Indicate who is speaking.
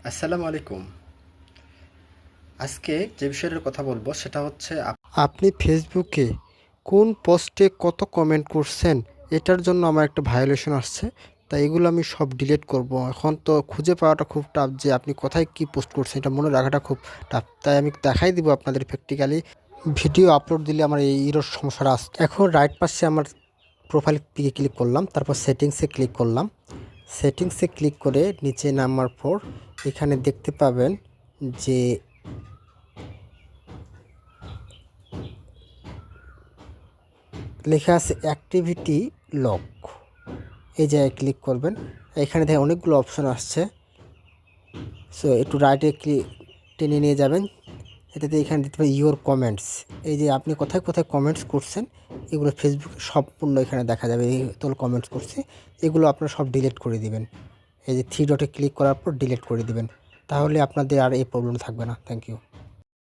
Speaker 1: আসসালামু আলাইকুম। আজকে যে বিষয়টার কথা বলবো সেটা হচ্ছে
Speaker 2: আপনি ফেসবুকে কোন পোস্টে কত কমেন্ট করছেন এটার জন্য আমার একটা ভায়োলেশন আসছে। তাই এগুলো আমি সব ডিলিট করব। এখন তো খুঁজে পাওয়াটা খুব টাফ যে আপনি কোথায় কি পোস্ট করছেন এটা মনে রাখাটা খুব টাফ। তাই আমি দেখাই দিব আপনাদের প্র্যাকটিক্যালি ভিডিও আপলোড দিলে আমার এই ইরোর সমস্যাটা আসছে। এখন রাইট পাশে আমার প্রোফাইল পিকে ক্লিক করলাম, তারপর সেটিংসে ক্লিক করলাম। সেটিংসে ক্লিক করে নিচে নামার পর এখানে দেখতে পাবেন যে লেখা আছে অ্যাক্টিভিটি লক। এই জায়গায় ক্লিক করবেন। এখানে দেখেন অনেকগুলো অপশন আসছে। সো একটু রাইটে টেনে নিয়ে যাবেন। এটাতে এখানে দিতে পারেন ইওর কমেন্টস। এই যে আপনি কোথায় কোথায় কমেন্টস করছেন এগুলো ফেসবুকে সম্পূর্ণ এখানে দেখা যাবে। এই তোল কমেন্টস করছে এগুলো আপনারা সব ডিলিট করে দিবেন। এই যে থ্রি ডটে ক্লিক করার পর ডিলিট করে দিবেন। তাহলে আপনাদের আর এই প্রবলেম থাকবে না। Thank you.